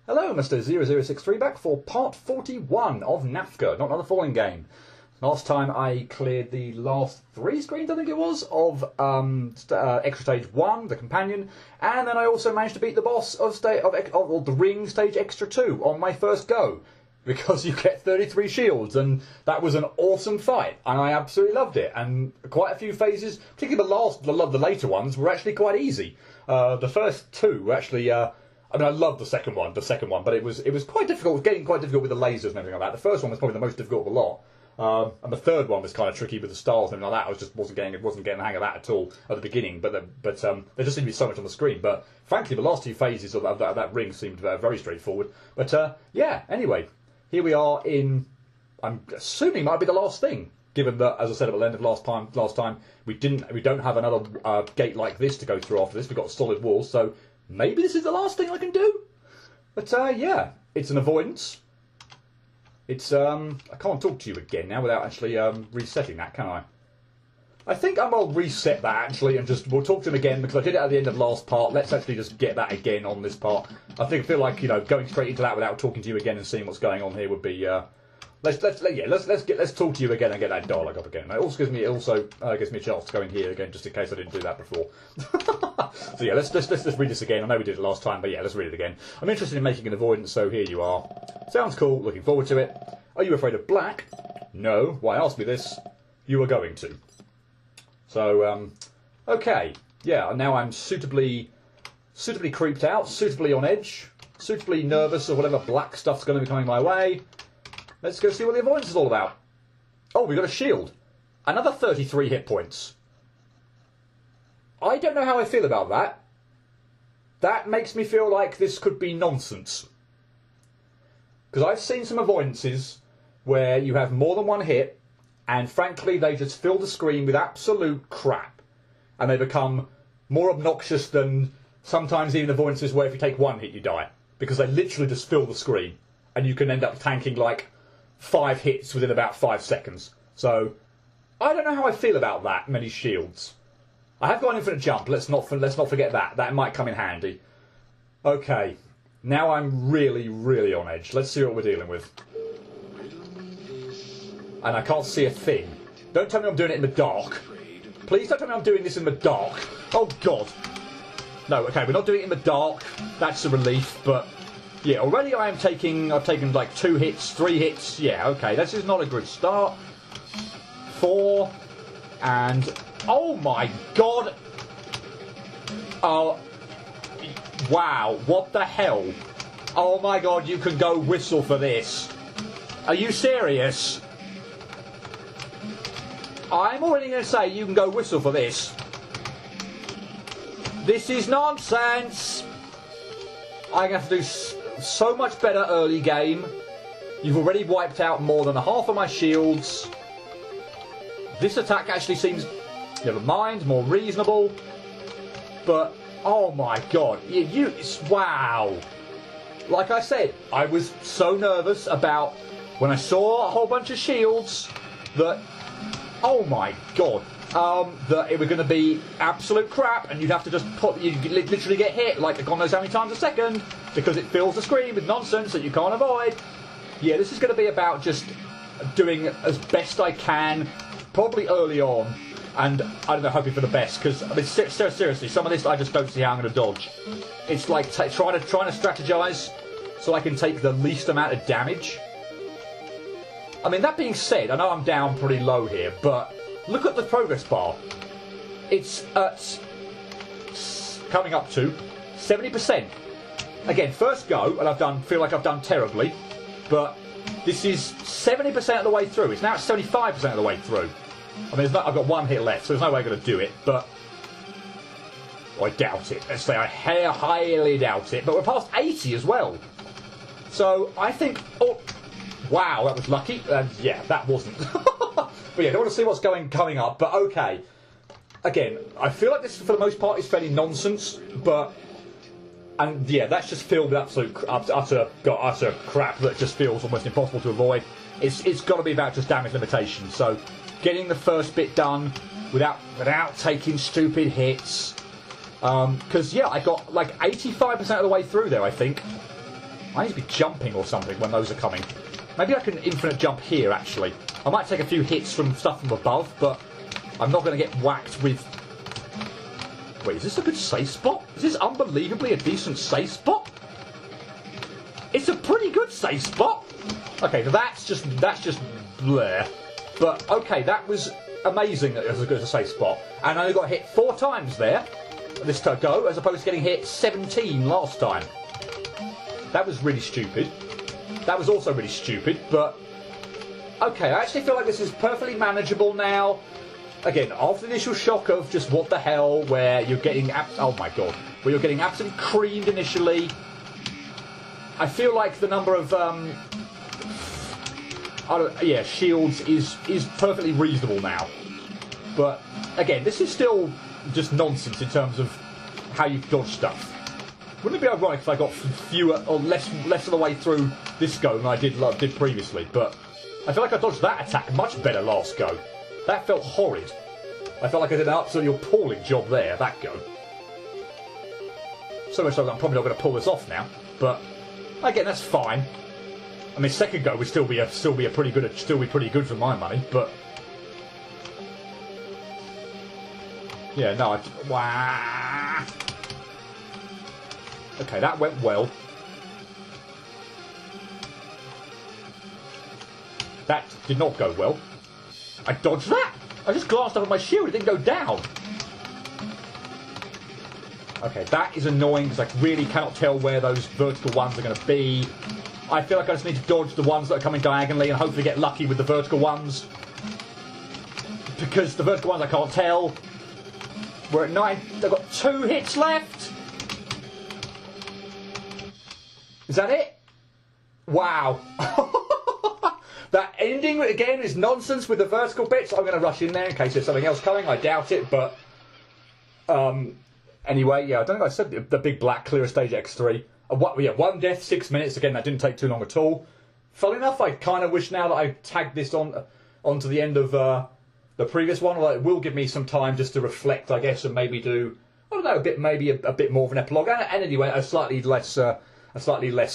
Hello, Mr. 0063, back for part 41 of NAFCA, not another falling game. Last time I cleared the last 3 screens, I think it was, of Extra Stage 1, the companion, and then I also managed to beat the boss of the Ring Stage Extra 2 on my first go, because you get 33 shields, and that was an awesome fight, and I absolutely loved it, and quite a few phases, particularly the later ones, were actually quite easy. The first 2 were actually... I mean, I loved the second one, but it was quite difficult. It was getting quite difficult with the lasers and everything like that. The first one was probably the most difficult of the lot, and the third one was kind of tricky with the stars and everything like that. I wasn't getting the hang of that at all at the beginning. But there just seemed to be so much on the screen. But frankly, the last 2 phases of that ring seemed very straightforward. But yeah, anyway, here we are in. I'm assuming might be the last thing, given that, as I said at the end of last time, we don't have another gate like this to go through after this. We've got solid walls, so. Maybe this is the last thing I can do. But, yeah, it's an avoidance. It's, I can't talk to you again now without actually resetting that, can I? I think I'll reset that, actually, and we'll talk to him again, because I did it at the end of the last part. Let's actually just get that again on this part. I feel like, going straight into that without talking to you again and seeing what's going on here would be, Let's talk to you again and get that dialogue up again. It also gives me a chance to go in here again, just in case I didn't do that before. So yeah, let's read this again. I know we did it last time, but yeah, let's read it again. I'm interested in making an avoidance, so here you are. Sounds cool. Looking forward to it. Are you afraid of black? No. Why ask me this? You are going to. So okay, yeah. Now I'm suitably creeped out, suitably on edge, suitably nervous of whatever black stuff's going to be coming my way. Let's go see what the avoidance is all about. Oh, we got a shield. Another 33 hit points. I don't know how I feel about that. That makes me feel like this could be nonsense. Because I've seen some avoidances where you have more than one hit, and frankly they just fill the screen with absolute crap. And they become more obnoxious than sometimes even avoidances where if you take 1 hit you die. Because they literally just fill the screen. And you can end up tanking like 5 hits within about 5 seconds. So, I don't know how I feel about that many shields. I have got an infinite jump, let's not forget that. That might come in handy. Okay, now I'm really, really on edge. Let's see what we're dealing with. And I can't see a thing. Don't tell me I'm doing it in the dark. Please don't tell me I'm doing this in the dark. Oh God. No, okay, we're not doing it in the dark. That's a relief, but... yeah, already I've taken like 2 hits, 3 hits. Yeah, okay, this is not a good start. 4, and oh my God! Oh, wow! What the hell? Oh my God! You can go whistle for this. Are you serious? I'm already going to say you can go whistle for this. This is nonsense. I'm going to have to do so much better early game. You've already wiped out more than half of my shields. This attack actually seems, never mind, more reasonable. But, oh my God, wow. Like I said, I was so nervous about when I saw a whole bunch of shields that, oh my God, that it was going to be absolute crap, and you'd have to just you'd literally get hit like God knows how many times a second because it fills the screen with nonsense that you can't avoid. Yeah, this is going to be about just doing as best I can, probably early on, and I don't know, hoping for the best. Because I mean, seriously, some of this I just don't see how I'm going to dodge. It's like trying to strategize so I can take the least amount of damage. I mean, that being said, I know I'm down pretty low here, but look at the progress bar. It's at coming up to 70%. Again, first go, and feel like I've done terribly, but this is 70% of the way through. It's now at 75% of the way through. I mean, I've got 1 hit left, so there's no way I'm going to do it, but I doubt it. Let's say I highly doubt it, but we're past 80 as well. So I think, oh, wow, that was lucky. Yeah, that wasn't. But yeah, I don't want to see what's coming up, but okay. Again, I feel like this, for the most part, is fairly nonsense, but... and yeah, that's just filled with absolute utter crap that just feels almost impossible to avoid. It's got to be about just damage limitation. So, getting the first bit done without taking stupid hits. Because yeah, I got like 85% of the way through there, I think. I need to be jumping or something when those are coming. Maybe I can infinite jump here, actually. I might take a few hits from stuff from above, but I'm not going to get whacked with... Wait, is this a good safe spot? Is this unbelievably a decent safe spot? It's a pretty good safe spot. Okay, that's just bleh. But, okay, that was amazing that it was as good as a safe spot. And I only got hit 4 times there, this go, as opposed to getting hit 17 last time. That was really stupid. That was also really stupid, but... Okay, I actually feel like this is perfectly manageable now. Again, after the initial shock of just what the hell, where you're getting... Oh my god. Where you're getting absolutely creamed initially. I feel like the number of... shields is perfectly reasonable now. But, again, this is still just nonsense in terms of how you dodge stuff. Wouldn't it be ironic if I got fewer or less of the way through this go than I did previously? But I feel like I dodged that attack much better last go. That felt horrid. I felt like I did an absolutely appalling job there, that go. So much so that I'm probably not going to pull this off now. But again, that's fine. I mean, second go would still be pretty good for my money. But yeah, no. Wow. Okay, that went well. That did not go well. I dodged that! I just glanced up at my shield, it didn't go down. Okay, that is annoying because I really cannot tell where those vertical ones are going to be. I feel like I just need to dodge the ones that are coming diagonally and hopefully get lucky with the vertical ones. Because the vertical ones I can't tell. We're at 9. They've got 2 hits left. Is that it? Wow. That ending, again, is nonsense with the vertical bits. I'm going to rush in there in case there's something else coming. I doubt it, but... Anyway, yeah, I don't think I said the big black clear stage X3. 1 death, 6 minutes. Again, that didn't take too long at all. Funnily enough, I kind of wish now that I tagged this onto the end of the previous one. Well, it will give me some time just to reflect, I guess, and maybe do, I don't know, a bit more of an epilogue. And anyway, a slightly less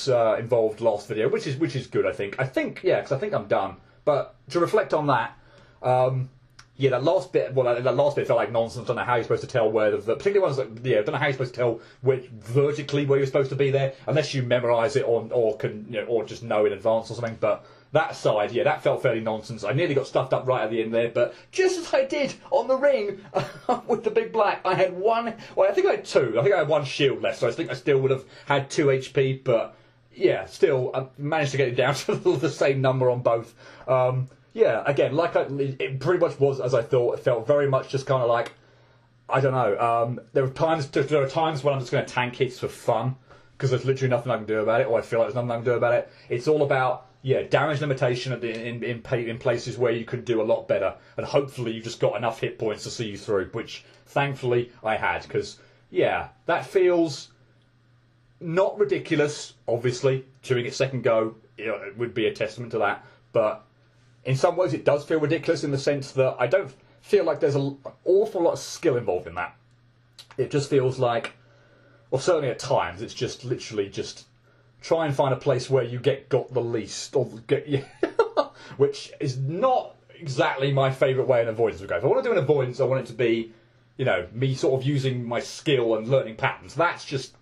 involved last video, which is good, I think. Yeah, because I think I'm done. But to reflect on that, yeah, that last bit felt like nonsense. I don't know how you're supposed to tell where particularly ones that, yeah, I don't know how you're supposed to tell vertically where you're supposed to be there, unless you memorise it or just know in advance or something. But that side, yeah, that felt fairly nonsense. I nearly got stuffed up right at the end there, but just as I did on the ring with the big black, I had one. Well, I think I had 2. I think I had 1 shield left, so I think I still would have had 2 HP. But yeah, still, I managed to get it down to the same number on both. Yeah, again, it pretty much was as I thought. It felt very much just kind of like, I don't know. There are times when I'm just going to tank hits for fun because there's literally nothing I can do about it, or I feel like there's nothing I can do about it. It's all about damage limitation in places where you could do a lot better, and hopefully you've just got enough hit points to see you through, which thankfully I had, because that feels not ridiculous. Obviously, doing it second go, it would be a testament to that, but in some ways it does feel ridiculous in the sense that I don't feel like there's an awful lot of skill involved in that. It just feels like, or certainly at times, it's just literally just try and find a place where you got the least, which is not exactly my favourite way an avoidance would go. If I want to do an avoidance, I want it to be, me sort of using my skill and learning patterns. That's just,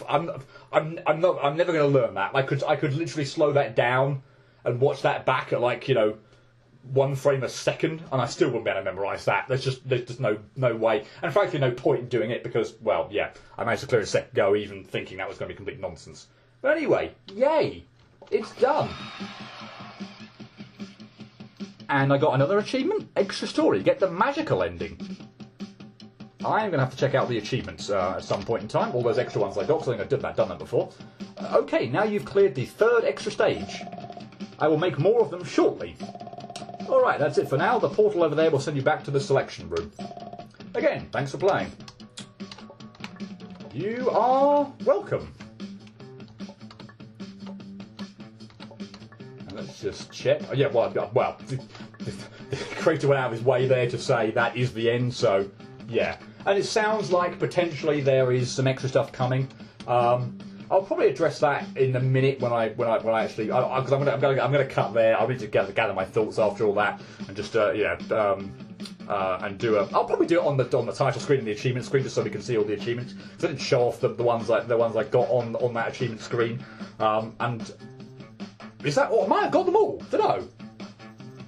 I'm never going to learn that. I could literally slow that down and watch that back at 1 frame a second, and I still wouldn't be able to memorise that. There's just no way, and frankly no point in doing it because, well, yeah, I managed to clear a second go even thinking that was going to be complete nonsense. But anyway, yay, it's done. And I got another achievement, extra story, get the magical ending. I'm going to have to check out the achievements at some point in time, all those extra ones I got, because I think I've done that before. Okay, now you've cleared the 3rd extra stage. I will make more of them shortly. Alright, that's it for now. The portal over there will send you back to the selection room. Again, thanks for playing. You are welcome. And let's just check. Oh, yeah, well, the creator went out of his way there to say that is the end, so yeah. And it sounds like potentially there is some extra stuff coming. I'll probably address that in a minute when I actually, because I'm gonna cut there. I need to gather my thoughts after all that, and just and do a. I'll probably do it on the title screen and the achievement screen, just so we can see all the achievements. Because I didn't show off the ones I got on that achievement screen. And is that all? I might have got them all. Don't know.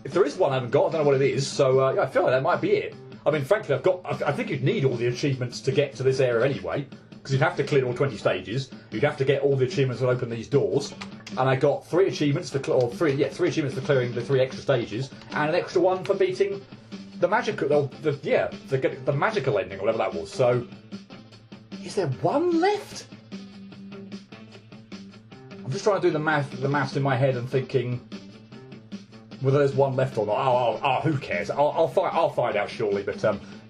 If there is one I haven't got, I don't know what it is. So yeah, I feel like that might be it. I mean, frankly, I think you'd need all the achievements to get to this area anyway. Because you'd have to clear all 20 stages, you'd have to get all the achievements that open these doors, and I got 3 achievements for three achievements for clearing the 3 extra stages, and an extra one for beating the magical, the magical ending, or whatever that was. So, is there one left? I'm just trying to do the maths in my head and thinking whether there's one left or not. Who cares? I'll find out shortly, but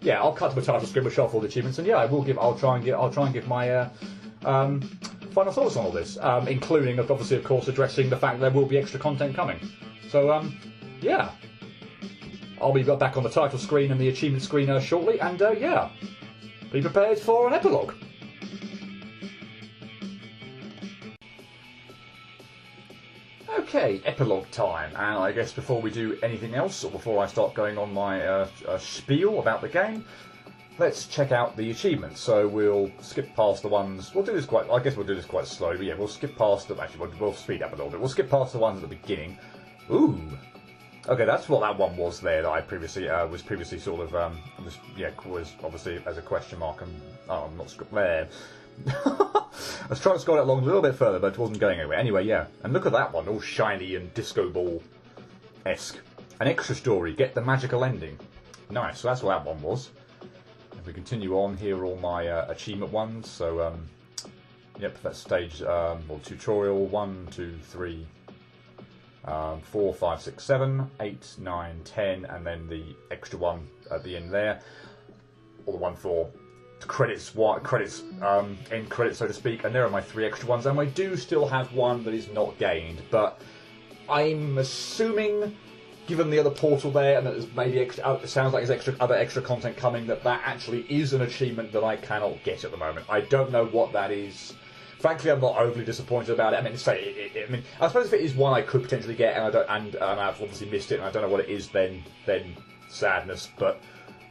yeah, I'll cut to the title screen, we'll show off all the achievements, and yeah, I'll try and give my final thoughts on all this, including obviously, of course, addressing the fact there will be extra content coming. So yeah, I'll be back on the title screen and the achievement screen shortly, and yeah, be prepared for an epilogue. Okay, epilogue time, and I guess before we do anything else, or before I start going on my spiel about the game, let's check out the achievements. So we'll skip past the ones, I guess we'll do this quite slowly, but yeah, we'll skip past them, actually, we'll speed up a little bit. We'll skip past the ones at the beginning. Ooh! Okay, that's what that one was there that I previously, sort of, was obviously as a question mark, and, I'm not there. I was trying to scroll it along a little bit further, but it wasn't going anywhere. Anyway, yeah. And look at that one, all shiny and disco ball-esque. An extra story, get the magical ending. Nice, so that's what that one was. If we continue on, here are all my achievement ones. So, yep, that's stage, or tutorial 1, 2, 3, 4, 5, 6, 7, 8, 9, 10, and then the extra one at the end there. Or the one for end credits, so to speak, and there are my 3 extra ones, and I do still have one that is not gained, but I'm assuming, given the other portal there, and that there's maybe it sounds like there's other extra content coming, that actually is an achievement that I cannot get at the moment. I don't know what that is. Frankly, I'm not overly disappointed about it. I mean, I suppose if it is one I could potentially get, and I've obviously missed it, and I don't know what it is, then sadness. But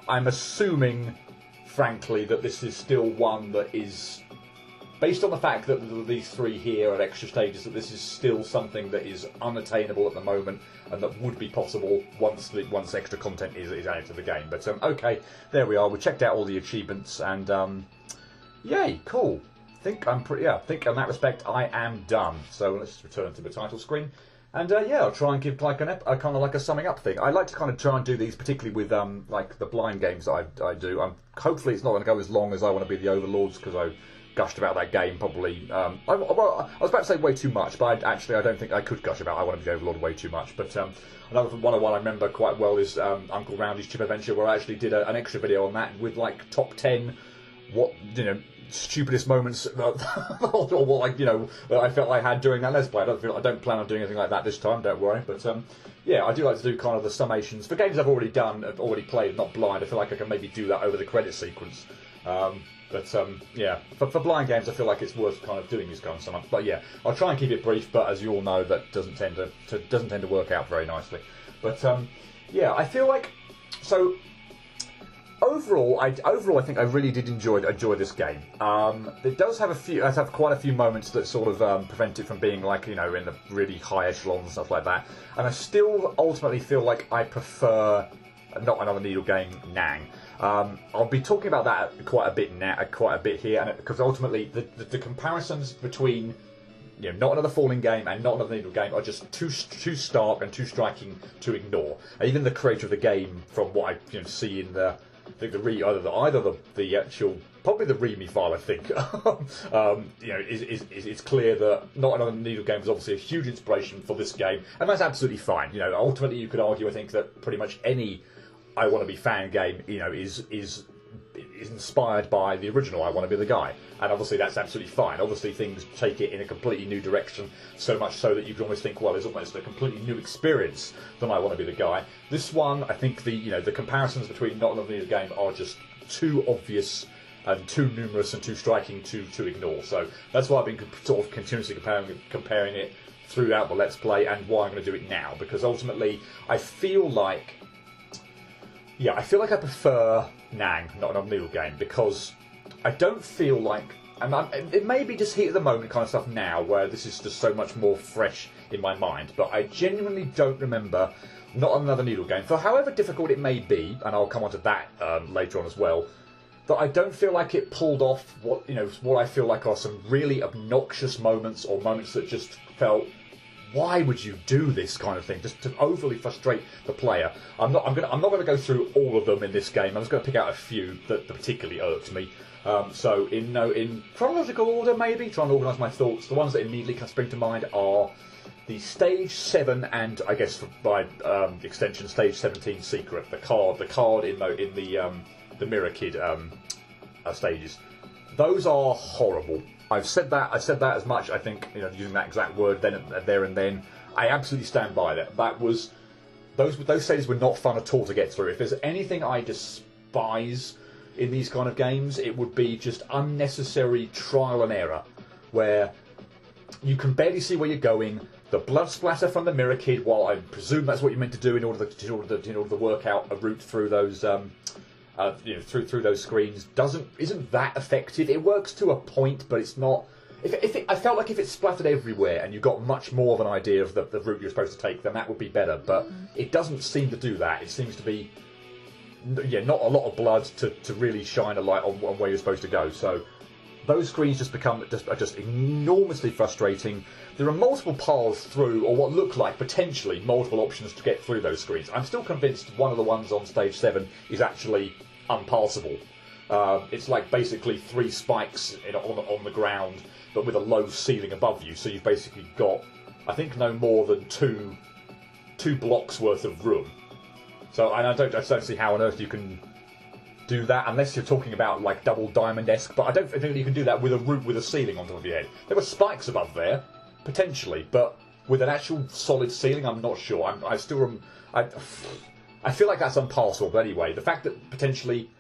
I'm assuming, frankly, that this is still one that is, based on the fact that these 3 here are extra stages, that this is still something that is unattainable at the moment, and that would be possible once extra content is added to the game. But okay, there we are. We checked out all the achievements, and yay, cool. I think in that respect I am done. So let's return to the title screen. And yeah, I'll try and give like kind of like a summing up thing. I like to kind of try and do these, particularly with like the blind games that I do. Hopefully it's not going to go as long as I want to be the Overlords, because I gushed about that game probably. I was about to say way too much, but I don't think I could gush about I want to be the Overlord way too much. But another one I remember quite well is Uncle Roundy's Chip Adventure, where I actually did an extra video on that with like top 10 stupidest moments or what that I felt I had during that Let's Play. I don't plan on doing anything like that this time, don't worry. But yeah, I do like to do kind of the summations for games I've already played, not blind. I feel like I can maybe do that over the credit sequence. Yeah, for blind games I feel like it's worth kind of doing these kind of sum-ups. But yeah, I'll try and keep it brief, but as you all know, that doesn't tend to work out very nicely. But yeah, I feel like Overall, I think I really did enjoy this game. It does have quite a few moments that sort of prevent it from being like, in the really high echelons and stuff like that. And I still ultimately feel like I prefer not another Needle game, Nang. I'll be talking about that quite a bit here, and because ultimately the comparisons between not another Falling game and not another Needle game are just too stark and too striking to ignore. And even the creator of the game, from what I see in the actual, probably the README file, I think, it's clear that Not Another Needle game is obviously a huge inspiration for this game, and that's absolutely fine. Ultimately you could argue, I think, that pretty much any I Want to Be fan game, is inspired by the original I Want to Be the Guy, and obviously that's absolutely fine. Obviously things take it in a completely new direction, so much so that you can almost think, well, it's almost a completely new experience than I Want to Be the Guy. This one, I think the comparisons between Not Another Needle game are just too obvious and too numerous and too striking to ignore. So that's why I've been sort of continuously comparing it throughout the Let's Play, and why I'm going to do it now, because ultimately I feel like I prefer Nang, not a noodle game, because I don't feel like, and it may be just heat of the moment kind of stuff now, where this is just so much more fresh in my mind, but I genuinely don't remember not another noodle game, for however difficult it may be, and I'll come on to that later on as well, that I don't feel like it pulled off what I feel like are some really obnoxious moments, or moments that just felt, why would you do this kind of thing? Just to overly frustrate the player. I'm not going to go through all of them in this game. I'm just going to pick out a few that particularly irked me. So in chronological order, maybe trying to organise my thoughts. The ones that immediately spring to mind are the Stage 7 and, I guess by extension, Stage 17 Secret. The card in the Mirror Kid stages. Those are horrible. I've said that as much, I think, using that exact word there and then. I absolutely stand by that. Those stages were not fun at all to get through. If there's anything I despise in these kind of games, it would be just unnecessary trial and error, where you can barely see where you're going. The blood splatter from the Mirror Kid, while I presume that's what you're meant to do in order to work out a route through those through those screens, isn't that effective. It works to a point, but it's not. I felt like if it splattered everywhere and you got much more of an idea of the route you're supposed to take, then that would be better. But it doesn't seem to do that. It seems to be not a lot of blood to really shine a light on where you're supposed to go. So those screens are just enormously frustrating. There are multiple paths through, or what look like potentially multiple options to get through those screens. I'm still convinced one of the ones on Stage 7 is actually unpassable. It's like basically 3 spikes on the ground, but with a low ceiling above you. So you've basically got, I think, no more than two blocks worth of room. So I don't see how on earth you can do that unless you're talking about like Double Diamond-esque. But I don't think you can do that with a root with a ceiling on top of your head. There were spikes above there, potentially, but with an actual solid ceiling, I'm not sure. I feel like that's unpassable. But anyway, the fact that potentially,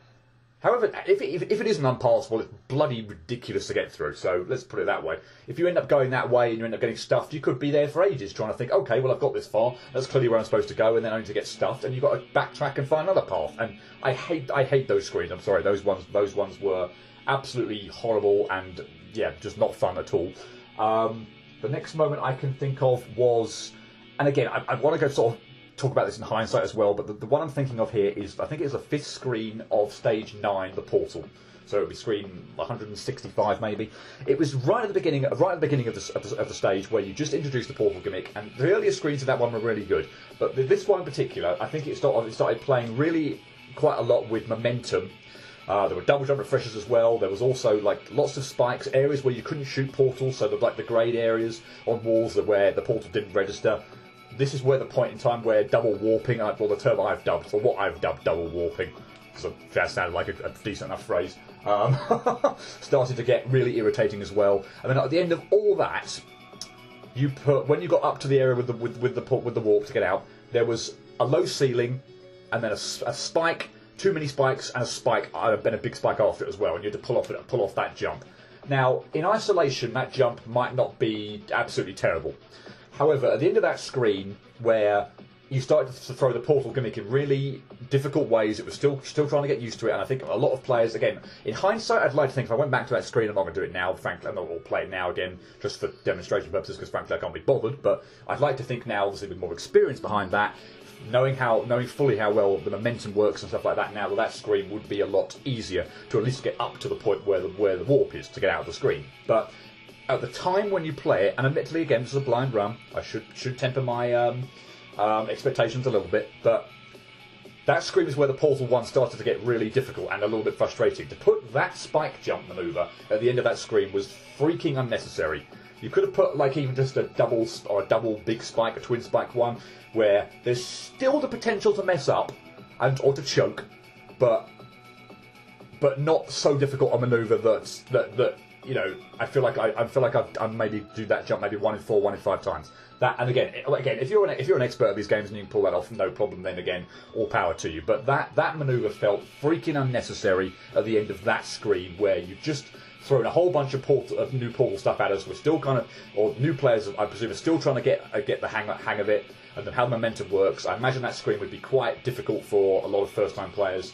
however, if it isn't unpassable, it's bloody ridiculous to get through. So let's put it that way. If you end up going that way and you end up getting stuffed, you could be there for ages trying to think, okay, well, I've got this far. That's clearly where I'm supposed to go, and then only to get stuffed, and you've got to backtrack and find another path. And I hate those screens. I'm sorry, those ones were absolutely horrible and just not fun at all. The next moment I can think of was, and again, I want to go sort of talk about this in hindsight as well, but the one I'm thinking of here is, I think it's the 5th screen of Stage 9, the Portal. So it would be screen 165 maybe. It was right at the beginning of the stage where you just introduced the portal gimmick, and the earlier screens of that one were really good. But this one in particular, I think it started playing really quite a lot with momentum. There were double jump refreshers as well. There was also like lots of spikes, areas where you couldn't shoot portals, so the greyed areas on walls where the portal didn't register. This is where the point in time where double warping, or the term I've dubbed, or what I've dubbed double warping, because that sounded like a decent enough phrase, started to get really irritating as well. And then at the end of all that, when you got up to the area with the warp to get out, there was a low ceiling, and then a spike, too many spikes, and a big spike after it as well, and you had to pull off that jump. Now, in isolation, that jump might not be absolutely terrible. However, at the end of that screen, where you started to throw the portal gimmick in really difficult ways, it was still trying to get used to it, and I think a lot of players, again, in hindsight, I'd like to think if I went back to that screen, I'm not going to do it now, frankly, I'm not going to play it now again, just for demonstration purposes, because frankly I can't be bothered, but I'd like to think now, obviously with more experience behind that, knowing fully how well the momentum works and stuff like that, now that screen would be a lot easier to at least get up to the point where the warp is to get out of the screen. But at the time when you play it, and admittedly again this is a blind run, I should temper my expectations a little bit, but that screen is where the Portal 1 started to get really difficult and a little bit frustrating. To put that spike jump manoeuvre at the end of that screen was freaking unnecessary. You could have put like even just a double big spike, a twin spike one, where there's still the potential to mess up or to choke, but not so difficult a manoeuvre that you know, I feel like I maybe do that jump maybe 1 in 4, 1 in 5 times. That, and again, if you're an expert at these games and you can pull that off, no problem. Then again, all power to you. But that manoeuvre felt freaking unnecessary at the end of that screen, where you just thrown a whole bunch of new portal stuff at us. We're still kind of, or new players, I presume, are still trying to get the hang of it and how the momentum works. I imagine that screen would be quite difficult for a lot of first-time players.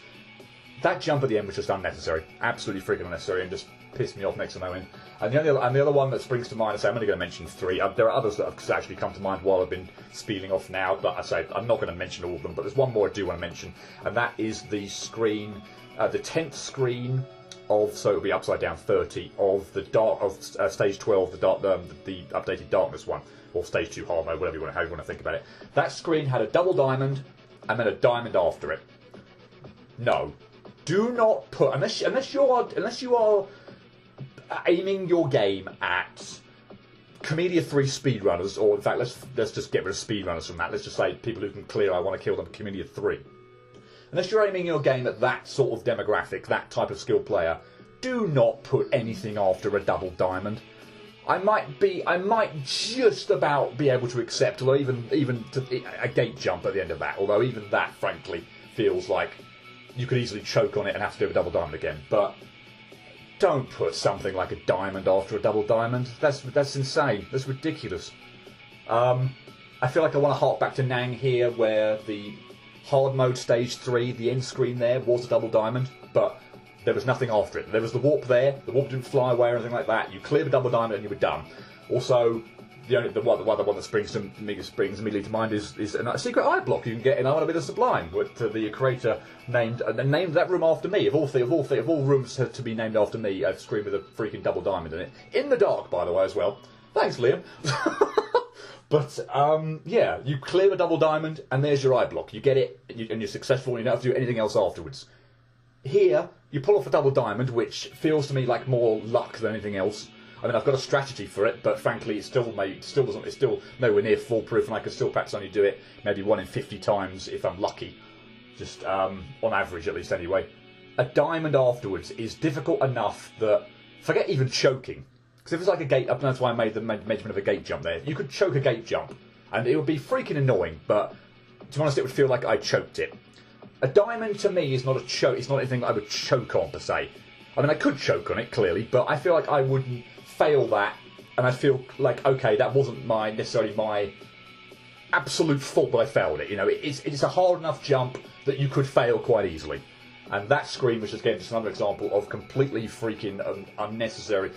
That jump at the end was just unnecessary, absolutely freaking unnecessary, and just pissed me off next to no end. And the other one that springs to mind, I say I'm only going to mention 3. There are others that have actually come to mind while I've been spieling off now, but I say I'm not going to mention all of them. But there's one more I do want to mention, and that is the screen, the 10th screen of, so it'll be upside down 30 of the stage 12, the updated darkness one, or stage 2 hard mode, how you want to think about it. That screen had a double diamond and then a diamond after it. No. Do not put, unless you are aiming your game at Comedia 3 speedrunners, or in fact, let's just get rid of speedrunners from that. Let's just say people who can clear I want to kill them Comedia 3. Unless you're aiming your game at that sort of demographic, that type of skilled player, do not put anything after a double diamond. I might just about be able to accept, or even a gate jump at the end of that. Although even that, frankly, feels like you could easily choke on it and have to do a double diamond again. But don't put something like a diamond after a double diamond. That's insane. That's ridiculous. I feel like I want to hark back to Nang here, where the hard mode stage 3, the end screen there was a double diamond, but there was nothing after it. There was the warp there. The warp didn't fly away or anything like that. You cleared the double diamond and you were done. Also, the one that springs immediately to mind is a secret eye block you can get in I Want to Be the Sublime, which the creator named that room after me. Of all rooms to be named after me, a screen with a freaking double diamond in it, in the dark, by the way, as well. Thanks, Liam. But yeah, you clear a double diamond and there's your eye block. You get it and you're successful, and you don't have to do anything else afterwards. Here, you pull off a double diamond, which feels to me like more luck than anything else. I mean, I've got a strategy for it, but frankly, it's still nowhere near foolproof, and I can still perhaps only do it maybe 1 in 50 times if I'm lucky, just on average at least anyway. A diamond afterwards is difficult enough that, forget even choking, because if it's like a gate, that's why I made the mention of a gate jump there. You could choke a gate jump, and it would be freaking annoying, but to be honest, it would feel like I choked it. A diamond to me is not a choke. It's not anything that I would choke on per se. I mean, I could choke on it clearly, but I feel like I wouldn't fail that, and I feel like, okay, that wasn't necessarily my absolute fault that I failed it. You know, it's a hard enough jump that you could fail quite easily. And that screen was just another example of completely freaking unnecessary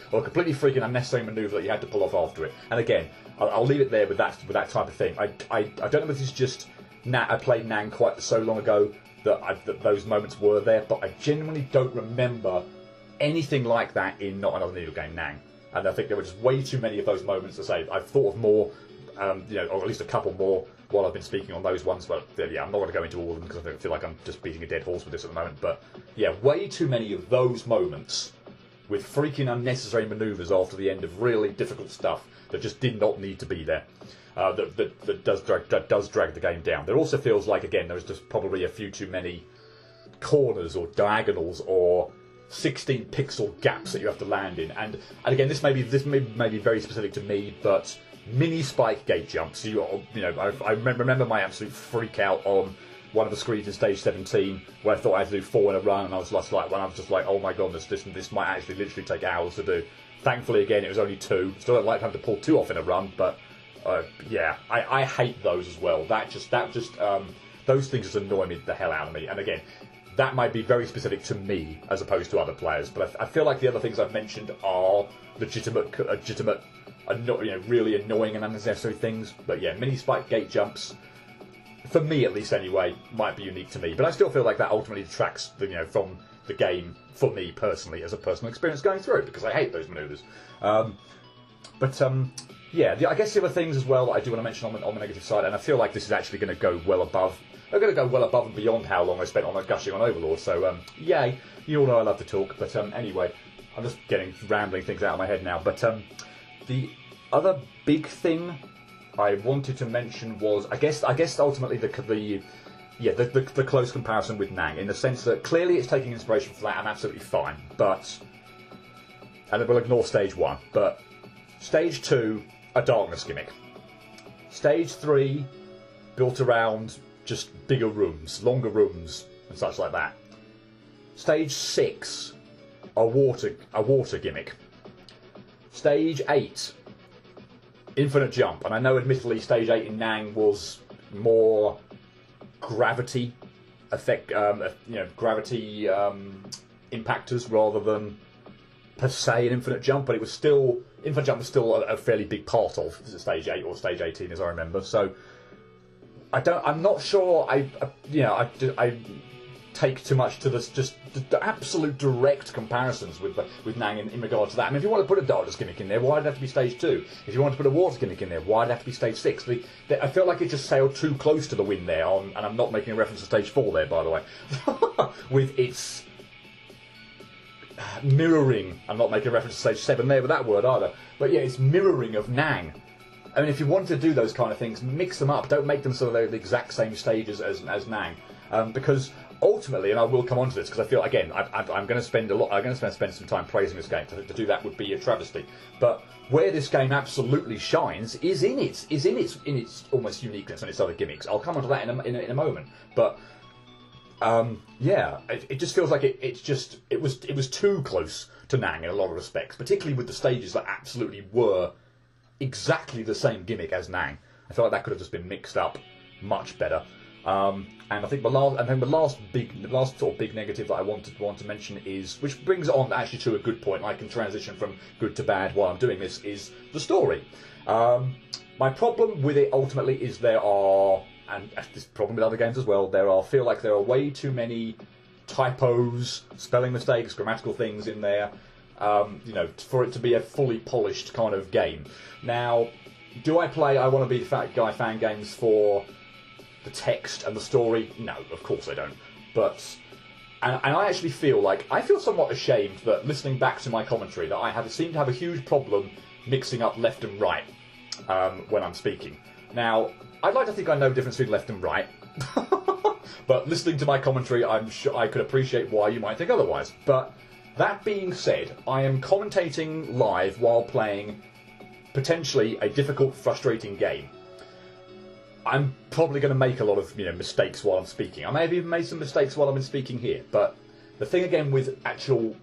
manoeuvre that you had to pull off after it. And again, I'll leave it there with that type of thing. I don't know if this is just I played Nang quite so long ago that those moments were there, but I genuinely don't remember anything like that in Not Another Needle Game Nang. And I think there were just way too many of those moments to say. I've thought of more, or at least a couple more while I've been speaking on those ones. But yeah, I'm not going to go into all of them because I feel like I'm just beating a dead horse with this at the moment. But yeah, way too many of those moments with freaking unnecessary manoeuvres after the end of really difficult stuff that just did not need to be there. That does drag the game down. There also feels like, again, there's just probably a few too many corners or diagonals or 16 pixel gaps that you have to land in, and again, this may be very specific to me, but mini spike gate jumps. I remember my absolute freak out on one of the screens in stage 17 where I thought I had to do 4 in a run, and I was just like, oh my goodness, this might actually literally take hours to do. Thankfully, again, it was only 2. Still don't like having to pull 2 off in a run, but yeah, I hate those as well. Those things just annoy me the hell out of me. And again, that might be very specific to me as opposed to other players, but I feel like the other things I've mentioned are legitimate, really annoying and unnecessary things. But yeah, mini spike gate jumps, for me at least anyway, might be unique to me. But I still feel like that ultimately detracts from the game for me personally as a personal experience going through it, because I hate those manoeuvres. Yeah, I guess the other things as well that I do want to mention on the negative side, and I feel like this is actually going to go well above. They're going to go well above and beyond how long I spent on gushing on Overlord. So yay! You all know I love to talk, but anyway, I'm just rambling things out of my head now. But the other big thing I wanted to mention was, I guess ultimately the close comparison with Nang, in the sense that clearly it's taking inspiration from that, and absolutely fine, but and then we'll ignore stage 1. But stage 2, a darkness gimmick. Stage 3, built around just bigger rooms, longer rooms, and such like that. Stage 6, a water gimmick. Stage 8, infinite jump. And I know, admittedly, stage 8 in Nang was more gravity effect, gravity impactors rather than per se an infinite jump, but it was still infinite jump was still a fairly big part of stage 8 or stage 18, as I remember. So I'm not sure. I take too much to this, just the absolute direct comparisons with Nang in regard to that. I mean, if you want to put a darkness gimmick in there, why did it have to be stage 2? If you want to put a water gimmick in there, why did it have to be stage 6? I feel like it just sailed too close to the wind there, and I'm not making a reference to stage 4 there, by the way, with its mirroring. I'm not making a reference to stage 7 there with that word either, but yeah, it's mirroring of Nang. I mean, if you want to do those kind of things, mix them up. Don't make them sort of the exact same stages as Nang, because ultimately, and I will come on to this because I feel, again, I'm going to spend some time praising this game. To do that would be a travesty. But where this game absolutely shines is in its almost uniqueness and its other gimmicks. I'll come on to that in a moment. But it just feels like it was too close to Nang in a lot of respects, particularly with the stages that absolutely were exactly the same gimmick as Nang. I feel like that could have just been mixed up much better. And I think the last sort of big negative that I want to mention is, which brings it on actually to a good point, and I can transition from good to bad while I'm doing this, is the story. My problem with it ultimately is there are, and this problem with other games as well, feel like there are way too many typos, spelling mistakes, grammatical things in there, for it to be a fully polished kind of game. Now, do I play I Want to Be the Fat Guy fan games for the text and the story? No, of course I don't. But and I actually feel somewhat ashamed that, listening back to my commentary, that I seem to have a huge problem mixing up left and right when I'm speaking. Now, I'd like to think I know the difference between left and right, but listening to my commentary, I'm sure I could appreciate why you might think otherwise. But that being said, I am commentating live while playing potentially a difficult, frustrating game. I'm probably going to make a lot of mistakes while I'm speaking. I may have even made some mistakes while I've been speaking here. But the thing again with actual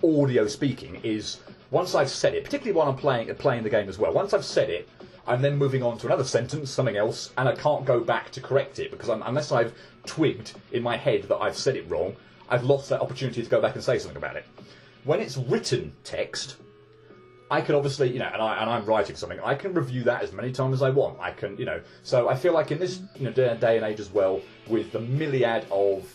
audio speaking is, once I've said it, particularly while I'm playing the game as well, once I've said it, I'm then moving on to another sentence, something else, and I can't go back to correct it, because unless I've twigged in my head that I've said it wrong, I've lost that opportunity to go back and say something about it. When it's written text, I can obviously, and I'm writing something, I can review that as many times as I want. I can, so I feel like in this day and age as well, with the myriad of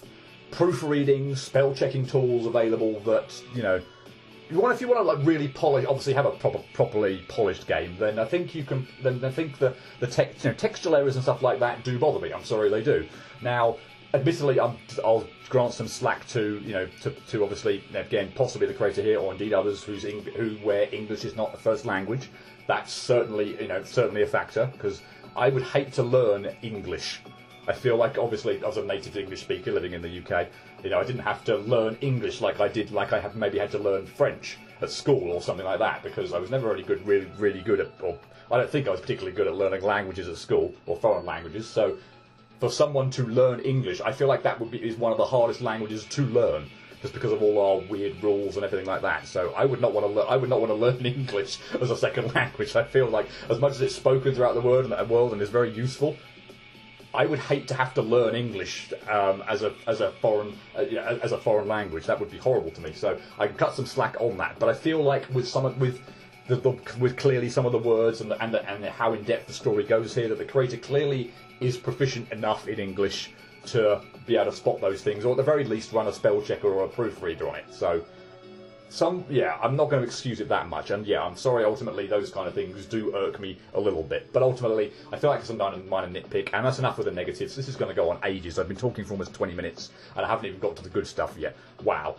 proofreading, spell checking tools available, that if you want to really polish, obviously have a properly polished game, then I think you can. Then I think the textual errors and stuff like that do bother me. I'm sorry, they do. Now, admittedly, I'll grant some slack to obviously, again, possibly the creator here, or indeed others where English is not the first language. That's certainly a factor, because I would hate to learn English. I feel like, obviously, as a native English speaker living in the UK, I didn't have to learn English like I have maybe had to learn French at school or something like that, because I was never really good at, or I don't think I was particularly good at learning languages at school, or foreign languages. So for someone to learn English, I feel like that is one of the hardest languages to learn, just because of all our weird rules and everything like that. So I would not want to learn English as a second language. I feel like, as much as it's spoken throughout the world and is very useful, I would hate to have to learn English as a foreign language. That would be horrible to me. So I can cut some slack on that. But I feel like with clearly some of the words and how in depth the story goes here, that the creator clearly is proficient enough in English to be able to spot those things, or at the very least run a spell checker or a proofreader on it. So I'm not going to excuse it that much, and I'm sorry, ultimately those kind of things do irk me a little bit, but ultimately I feel like it's a minor nitpick, and that's enough with the negatives. This is going to go on ages. I've been talking for almost 20 minutes and I haven't even got to the good stuff yet. Wow.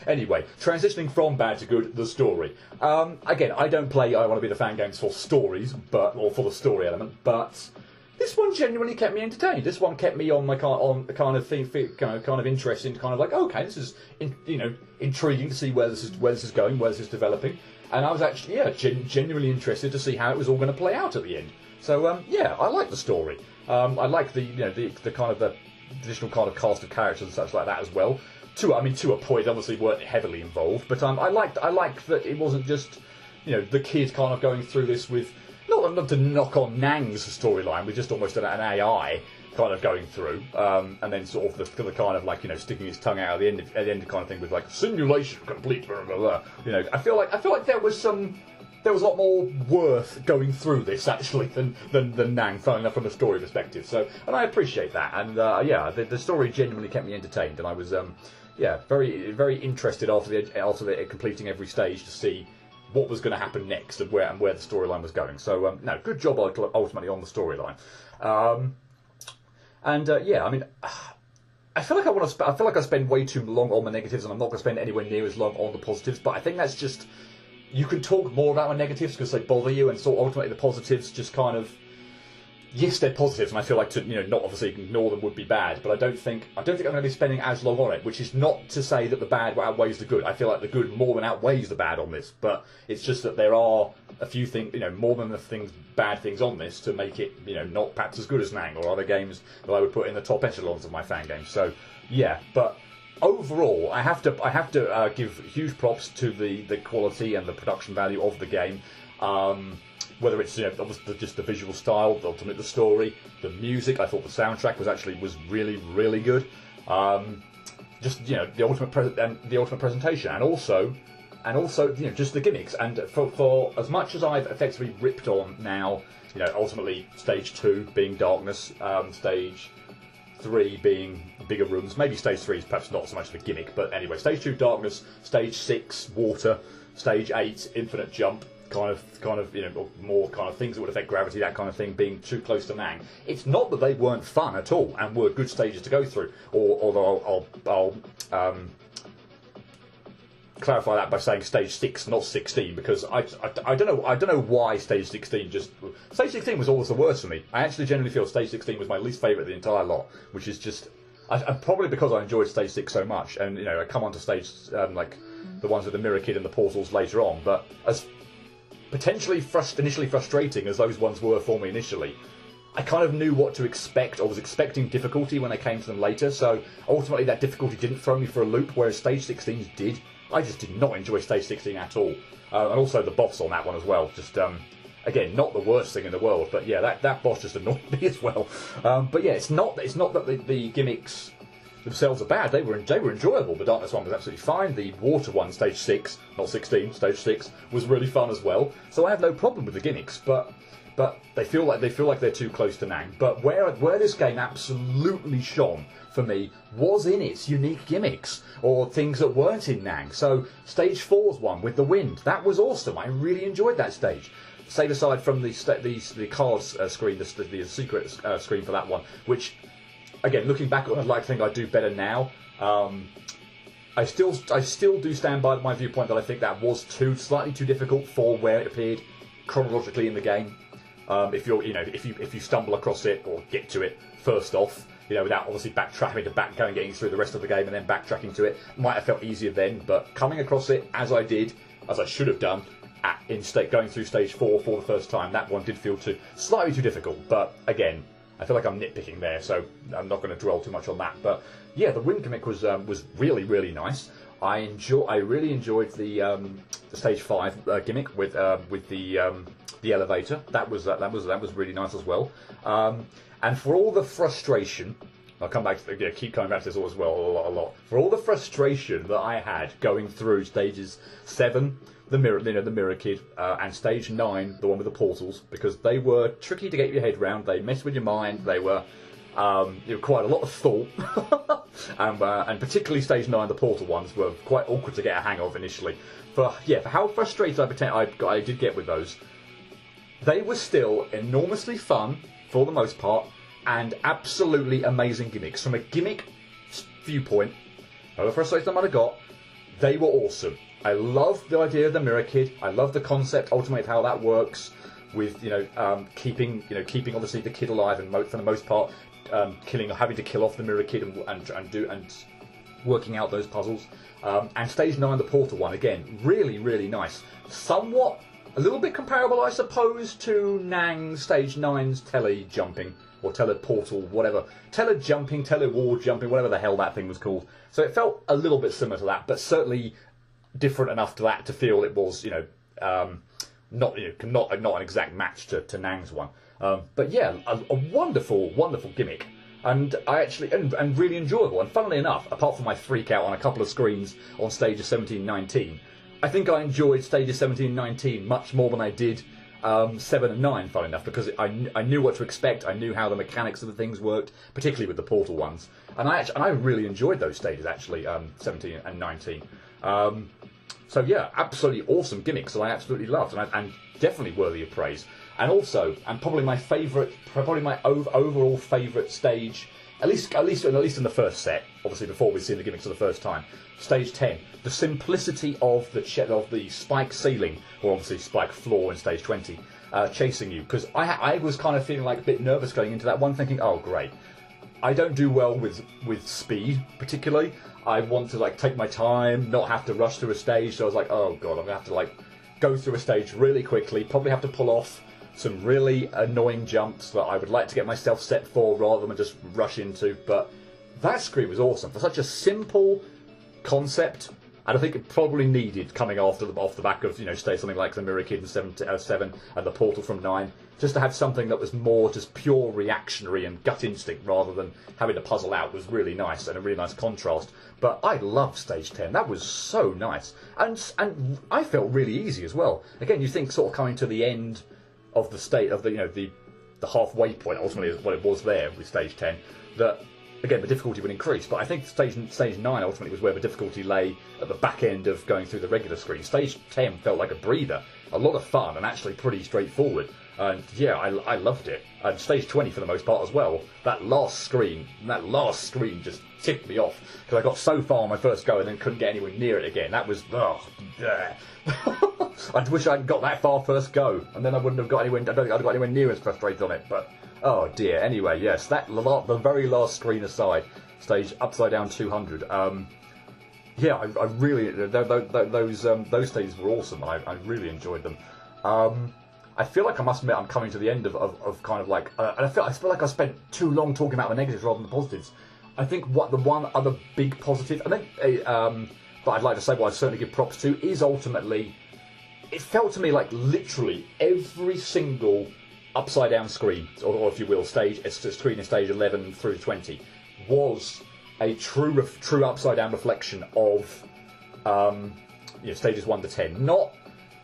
Anyway, transitioning from bad to good, the story. Again, I don't play I Want to Be the Fan games for stories, or for the story element, but This one genuinely kept me entertained. This one kept me on my kind of interesting, kind of like, okay, this is intriguing to see where this is going, where this is developing, and I was actually genuinely interested to see how it was all going to play out at the end. So I like the story. I like the kind of the additional kind of cast of characters and such like that as well. To a point, obviously weren't heavily involved, but I liked that it wasn't just the kid kind of going through this with. Not to knock on Nang's storyline, with just almost an AI kind of going through, and then sort of the kind of like sticking his tongue out at the end kind of thing with like simulation complete, blah, blah, blah. I feel like there was a lot more worth going through this actually than Nang, funnily enough, from a story perspective. So, and I appreciate that, and the story genuinely kept me entertained, and I was very very interested after completing every stage to see what was going to happen next and where the storyline was going. So good job ultimately on the storyline. I feel like I spend way too long on the negatives, and I'm not going to spend anywhere near as long on the positives. But I think that's just, you can talk more about the negatives because they bother you, and so ultimately the positives just kind of, yes, they're positives, and I feel like to not obviously ignore them would be bad, but I don't think I'm going to be spending as long on it, which is not to say that the bad outweighs the good. I feel like the good more than outweighs the bad on this, but it's just that there are a few things, more than the bad things on this to make it, not perhaps as good as Nang or other games that I would put in the top echelons of my fan games. So yeah, but overall, I have to give huge props to the quality and the production value of the game. Whether it's obviously just the visual style, ultimately the story, the music. I thought the soundtrack was really really good. Just the ultimate presentation, and also just the gimmicks. And for as much as I've effectively ripped on now, ultimately stage 2 being darkness, stage 3 being bigger rooms. Maybe stage 3 is perhaps not so much of a gimmick, but anyway, stage 2 darkness, stage 6 water, stage 8 infinite jump. Kind of more kind of things that would affect gravity, that kind of thing, being too close to Nang. It's not that they weren't fun at all and were good stages to go through. Although I'll clarify that by saying stage 6, not 16, because I don't know why stage 16 stage 16 was always the worst for me. I actually generally feel stage 16 was my least favourite of the entire lot, which is just probably because I enjoyed stage 6 so much, and I come on to stage like the ones with the Mirror Kid and the portals later on, but as potentially initially frustrating as those ones were for me initially, I kind of knew what to expect, or was expecting difficulty when I came to them later, so ultimately that difficulty didn't throw me for a loop, whereas stage 16 did. I just did not enjoy stage 16 at all. And also the boss on that one as well, just, again, not the worst thing in the world, but yeah, that boss just annoyed me as well. But yeah, it's not that the gimmicks themselves are bad. They were enjoyable. The darkness one was absolutely fine. The water one, stage 6, not 16, stage 6, was really fun as well. So I have no problem with the gimmicks, but they feel like they're too close to Nang. But where this game absolutely shone for me was in its unique gimmicks, or things that weren't in Nang. So stage 4's one with the wind, that was awesome. I really enjoyed that stage. Save aside from the cards screen, the secret screen for that one, which, again, looking back, I'd like to think I do better now. I still do stand by my viewpoint that I think that was slightly too difficult for where it appeared chronologically in the game. If you stumble across it or get to it first off, without obviously getting through the rest of the game and then backtracking to it, might have felt easier then. But coming across it as I should have done, going through stage 4 for the first time, that one did feel slightly too difficult. But again, I feel like I'm nitpicking there, so I'm not going to dwell too much on that. But yeah, the wind gimmick was really really nice. I really enjoyed the stage 5 gimmick with the elevator. That was really nice as well. And for all the frustration, I'll keep coming back to this as well a lot. For all the frustration that I had going through stages 7, the Mirror Kid, and stage 9, the one with the portals, because they were tricky to get your head round. They messed with your mind. They were quite a lot of thought, and particularly stage 9, the portal ones were quite awkward to get a hang of initially. For how frustrated I did get with those, they were still enormously fun for the most part, and absolutely amazing gimmicks. From a gimmick viewpoint, however frustrated I might have got, they were awesome. I love the idea of the Mirror Kid. I love the concept ultimately of how that works. with keeping obviously the kid alive, and for the most part having to kill off the mirror kid and working out those puzzles. And stage 9, the portal one, again, really, really nice. Somewhat, a little bit comparable, I suppose, to Nang stage 9's tele jumping, or teleportal, whatever. Tele-jumping, tele-wall jumping, whatever the hell that thing was called. So it felt a little bit similar to that, but certainly different enough to that to feel it was, not an exact match to Nang's one. But yeah, a wonderful, wonderful gimmick. And I actually, and really enjoyable. And funnily enough, apart from my freak out on a couple of screens on stages 17 and 19, I think I enjoyed stages 17 and 19 much more than I did 7 and 9, funnily enough, because I knew what to expect. I knew how the mechanics of the things worked, particularly with the portal ones. And I really enjoyed those stages, actually, 17 and 19. So yeah, absolutely awesome gimmicks that I absolutely loved, and definitely worthy of praise. And also, and probably my overall favourite stage, at least in the first set, obviously before we've seen the gimmicks for the first time, stage 10, the simplicity of the spike ceiling, or obviously spike floor in stage 20, chasing you, because I was kind of feeling like a bit nervous going into that one, thinking, oh great, I don't do well with speed particularly. I want to take my time, not have to rush through a stage. So I was like, oh god, I'm gonna have to go through a stage really quickly. Probably have to pull off some really annoying jumps that I would like to get myself set for rather than just rush into. But that screen was awesome for such a simple concept. And I think it probably needed coming off the back of say something like the Mirror Kid in 7 and the Portal from 9, just to have something that was more just pure reactionary and gut instinct rather than having to puzzle out was really nice and a really nice contrast. But I loved stage 10. That was so nice, and I felt really easy as well. Again, you think sort of coming to the end of the state of the halfway point ultimately is what it was there with stage 10, that again the difficulty would increase, but I think stage 9 ultimately was where the difficulty lay at the back end of going through the regular screen. Stage 10 felt like a breather, a lot of fun, and actually pretty straightforward. And yeah, I loved it. And stage 20 for the most part as well. That last screen just ticked me off, because I got so far on my first go and then couldn't get anywhere near it again. That was I wish I'd got that far first go, and then I wouldn't have got anywhere. I don't think I'd got anywhere near as frustrated on it. But oh dear. Anyway, yes, the very last screen aside, stage upside down 200. Yeah, I really those stages were awesome. I really enjoyed them. I feel like I must admit I'm coming to the end of kind of like, and I feel like I spent too long talking about the negatives rather than the positives. I think what the one other big positive, I think, that I'd like to say, what I'd certainly give props to, is ultimately, it felt to me like literally every single upside down screen, or if you will, screen in stage 11 through 20, was a true upside down reflection of stages 1 to 10.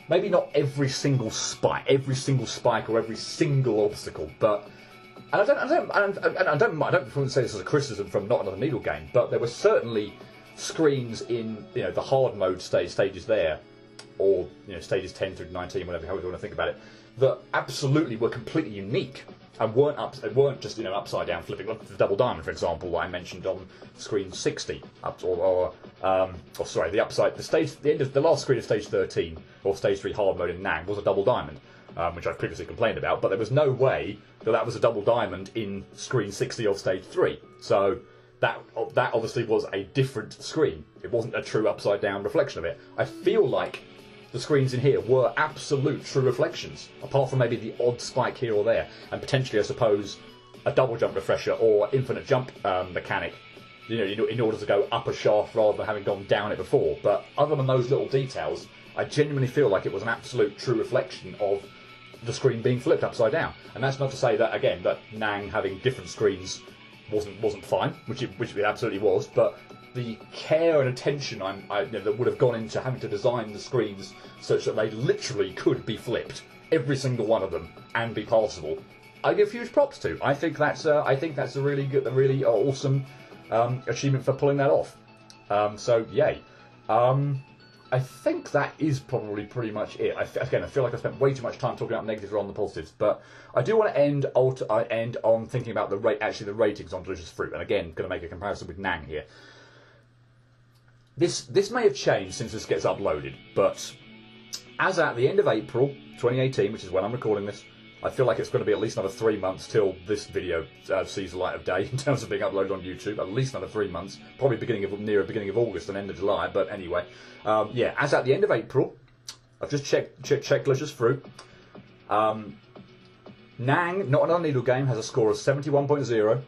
Maybe not every single spike or every single obstacle, but, and I don't say this as a criticism from Not Another Needle game, but there were certainly screens in the hard mode stages there, or stages 10 through 19, however you want to think about it, that absolutely were completely unique and weren't just upside down flipping. Like the double diamond, for example, that I mentioned on screen 60, the end of the last screen of stage 13 or stage 3 hard mode in Nang was a double diamond, which I've previously complained about. But there was no way that was a double diamond in screen 60 of stage 3. So that obviously was a different screen. It wasn't a true upside down reflection of it. I feel like the screens in here were absolute true reflections, apart from maybe the odd spike here or there, and potentially, I suppose, a double jump refresher or infinite jump mechanic, in order to go up a shaft rather than having gone down it before. But other than those little details, I genuinely feel like it was an absolute true reflection of the screen being flipped upside down. And that's not to say that, again, that Nang having different screens wasn't fine, which it absolutely was, but the care and attention that would have gone into having to design the screens such that they literally could be flipped, every single one of them, and be passable, I give huge props to. I think that's a really good, a really awesome achievement for pulling that off. So yay. I think that is probably pretty much it. I feel like I spent way too much time talking about negatives rather than the positives, but I do want to end on thinking about the ratings on Delicious Fruit, and again, going to make a comparison with Nang here. This may have changed since this gets uploaded, but as at the end of April 2018, which is when I'm recording this, I feel like it's going to be at least another 3 months till this video sees the light of day in terms of being uploaded on YouTube. At least another 3 months, probably near beginning of August and end of July. But anyway, yeah, as at the end of April, I've just checked Glitcher's through. Nang, Not Another Needle Game, has a score of 71.0.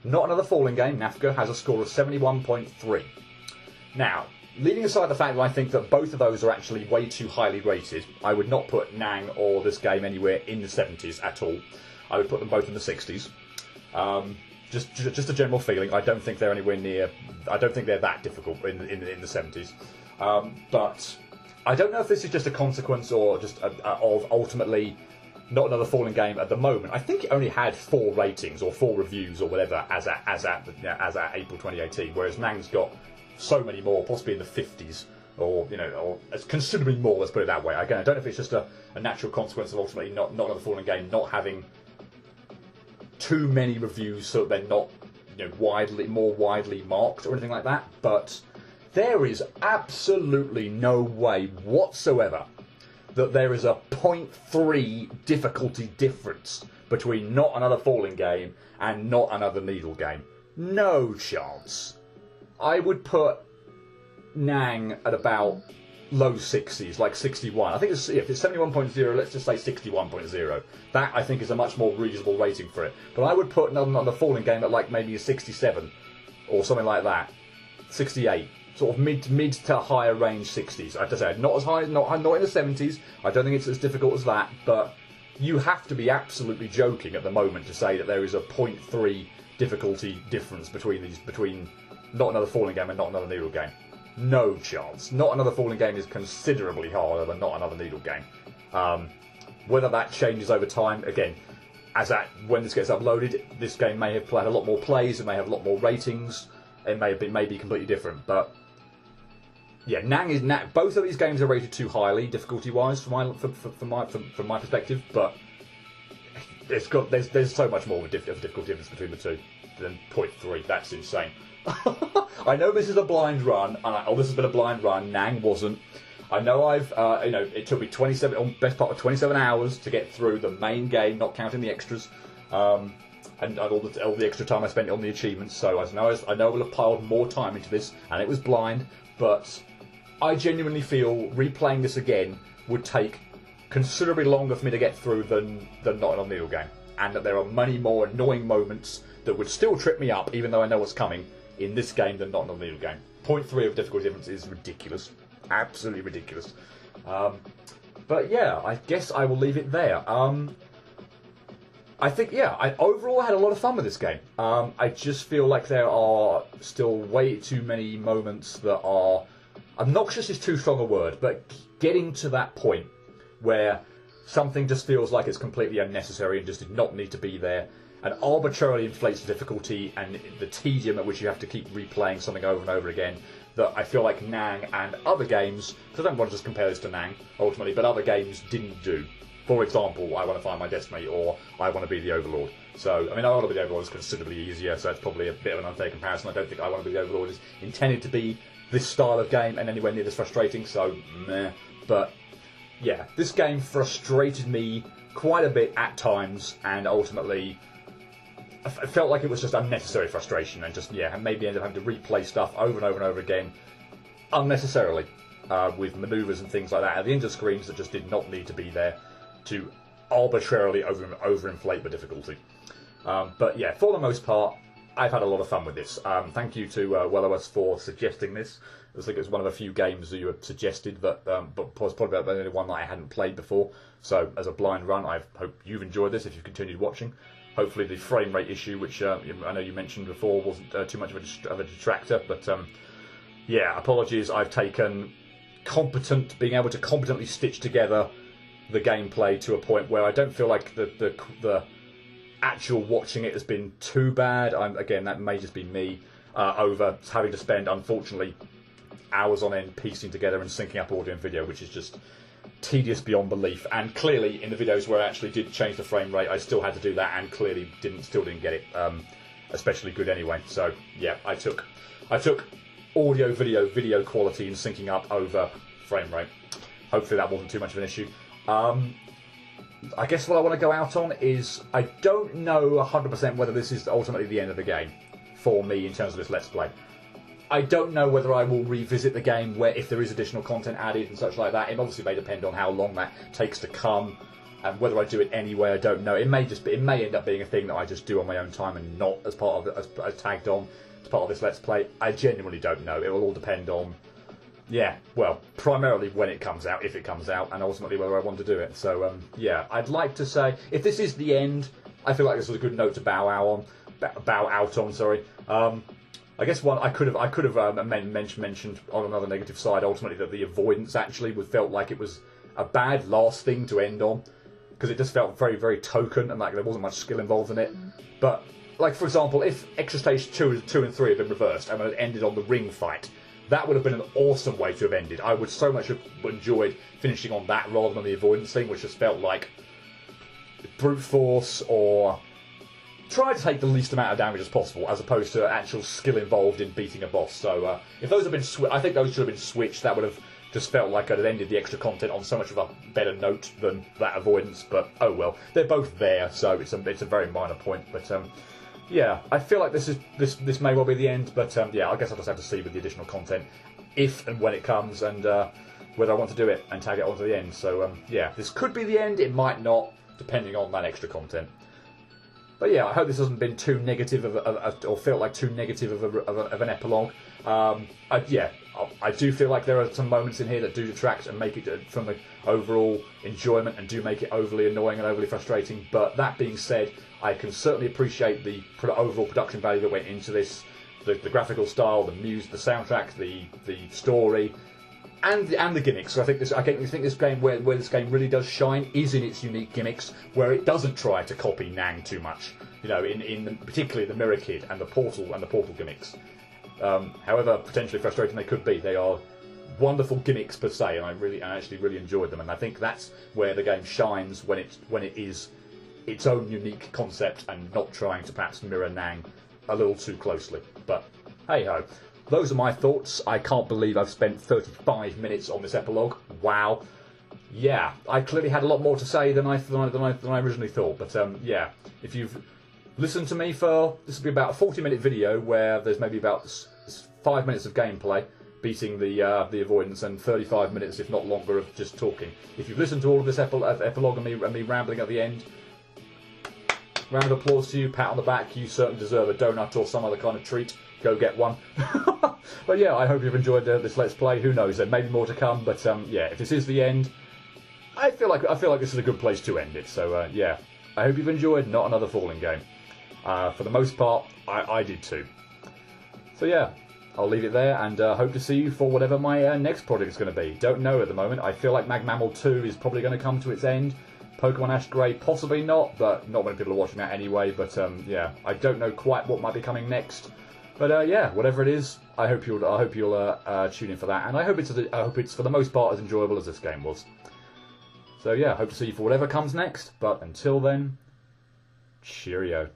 Not Another Falling Game, NAFGA, has a score of 71.3. Now, leaving aside the fact that I think that both of those are actually way too highly rated, I would not put Nang or this game anywhere in the 70s at all. I would put them both in the 60s. Just a general feeling. I don't think they're anywhere near. I don't think they're that difficult in the 70s. But I don't know if this is just a consequence or just of ultimately Not Another Falling Game at the moment. I think it only had 4 ratings or 4 reviews or whatever as at April 2018, whereas Nang's got so many more, possibly in the 50s, or or considerably more. Let's put it that way. Again, I don't know if it's just a natural consequence of ultimately not Another Falling Game not having too many reviews, so they're not more widely marked or anything like that. But there is absolutely no way whatsoever that there is a 0.3 difficulty difference between Not Another Falling Game and Not Another Needle Game. No chance. I would put Nang at about low 60s, like 61. I think if it's 71.0, let's just say 61.0. That, I think, is a much more reasonable rating for it. But I would put Not Another Falling Game at like maybe a 67 or something like that. 68. Sort of mid to higher range 60s. I have to say, not as high, not in the 70s. I don't think it's as difficult as that. But you have to be absolutely joking at the moment to say that there is a 0.3 difficulty difference between Not Another Falling Game and Not Another Needle Game. No chance. Not Another Falling Game is considerably harder than Not Another Needle Game. Whether that changes over time, again, when this gets uploaded, this game may have had a lot more plays, it may have a lot more ratings, it may be completely different. But yeah, Nang. Both of these games are rated too highly, difficulty-wise, from my perspective. But there's so much more of a difficulty difference between the two than 0.3. That's insane. I know this is a blind run, and this has been a blind run. Nang wasn't. I know it took me best part of 27 hours to get through the main game, not counting the extras, and all the extra time I spent on the achievements. So I know I will have piled more time into this, and it was blind. But I genuinely feel replaying this again would take considerably longer for me to get through than Not Another Needle Game, and that there are many more annoying moments that would still trip me up, even though I know what's coming in this game than Not Another Needle Game. 0.3 of difficulty difference is ridiculous. Absolutely ridiculous. But yeah, I guess I will leave it there. I think, yeah, I overall had a lot of fun with this game. I just feel like there are still way too many moments that are... Obnoxious is too strong a word, but getting to that point where something just feels like it's completely unnecessary and just did not need to be there, and arbitrarily inflates the difficulty and the tedium at which you have to keep replaying something over and over again, that I feel like Nang and other games, because I don't want to just compare this to Nang, ultimately, but other games didn't do. For example, I Want to Find My Destiny, or I Want to Be the Overlord. So, I mean, I Want to Be the Overlord is considerably easier, so it's probably a bit of an unfair comparison. I don't think I Want to Be the Overlord is intended to be this style of game and anywhere near this frustrating, so meh. But yeah, this game frustrated me quite a bit at times, and ultimately I felt like it was just unnecessary frustration, and just, yeah, maybe ended up having to replay stuff over and over and over again unnecessarily, with manoeuvres and things like that at the end of screens that just did not need to be there to arbitrarily overinflate the difficulty. But yeah, for the most part, I've had a lot of fun with this. Thank you to Wellowers for suggesting this. I think it was one of a few games that you had suggested, but was probably the only one that I hadn't played before. So, as a blind run, I hope you've enjoyed this if you've continued watching. Hopefully the frame rate issue, which I know you mentioned before, wasn't too much of a detractor. But yeah, apologies. I've taken being able to competently stitch together the gameplay to a point where I don't feel like the actual watching it has been too bad. Again, that may just be me over having to spend, unfortunately, hours on end piecing together and syncing up audio and video, which is just tedious beyond belief. And clearly, in the videos where I actually did change the frame rate, I still had to do that, and clearly still didn't get it especially good anyway. So yeah, I took audio, video quality and syncing up over frame rate. hopefully that wasn't too much of an issue. I guess what I want to go out on is I don't know 100% whether this is ultimately the end of the game for me in terms of this Let's Play. I don't know whether I will revisit the game where if there is additional content added and such like that. It obviously may depend on how long that takes to come and whether I do it anyway. I don't know. It may end up being a thing that I just do on my own time and not as part of it, as tagged on as part of this Let's Play. I genuinely don't know. It will all depend on, yeah, well, primarily when it comes out, if it comes out, and ultimately whether I want to do it. So yeah, I'd like to say if this is the end, I feel like this was a good note to bow out on. Sorry. I guess one I could have mentioned on another negative side ultimately that the avoidance actually felt like it was a bad last thing to end on, because it just felt very, very token and like there wasn't much skill involved in it. But like for example, if extra stage 2 and 3 had been reversed and it ended on the ring fight, that would have been an awesome way to have ended. I would so much have enjoyed finishing on that rather than the avoidance thing, which just felt like brute force or try to take the least amount of damage as possible, as opposed to actual skill involved in beating a boss. So if those had been I think those should have been switched. That would have just felt like I'd have ended the extra content on so much of a better note than that avoidance. But oh well, they're both there, so it's a very minor point. But yeah, I feel like this may well be the end. But yeah, I guess I'll just have to see with the additional content if and when it comes, and whether I want to do it and tag it on to the end. So yeah, this could be the end. It might not, depending on that extra content. But yeah, I hope this hasn't been too negative or felt like too negative of an epilogue. Yeah, I do feel like there are some moments in here that do detract and make it from the overall enjoyment and do make it overly annoying and overly frustrating. But that being said, I can certainly appreciate the overall production value that went into this, the graphical style, the music, the soundtrack, the story, and the gimmicks. So I think this game where this game really does shine is in its unique gimmicks, where it doesn't try to copy Nang too much. You know, in particularly the Mirror Kid and the portal gimmicks. However potentially frustrating they could be, they are wonderful gimmicks per se, and I actually really enjoyed them. And I think that's where the game shines when it is its own unique concept and not trying to perhaps mirror Nang a little too closely. But hey ho. Those are my thoughts. I can't believe I've spent 35 minutes on this epilogue. Wow. Yeah, I clearly had a lot more to say than I originally thought. But yeah, if you've listened to me for, this will be about a 40-minute video where there's maybe about 5 minutes of gameplay beating the avoidance and 35 minutes, if not longer, of just talking. If you've listened to all of this epilogue and me rambling at the end, round of applause to you, pat on the back. You certainly deserve a donut or some other kind of treat. Go get one. But yeah, I hope you've enjoyed this Let's Play. Who knows? There may be more to come. But yeah, if this is the end, I feel like this is a good place to end it. So yeah, I hope you've enjoyed Not Another Falling Game. For the most part, I did too. So yeah, I'll leave it there and hope to see you for whatever my next project is going to be. Don't know at the moment. I feel like Magmammal 2 is probably going to come to its end. Pokemon Ash Grey, possibly not, but not many people are watching that anyway. But yeah, I don't know quite what might be coming next. But yeah, whatever it is, I hope you'll tune in for that, and I hope it's for the most part as enjoyable as this game was. So yeah, hope to see you for whatever comes next. But until then, cheerio.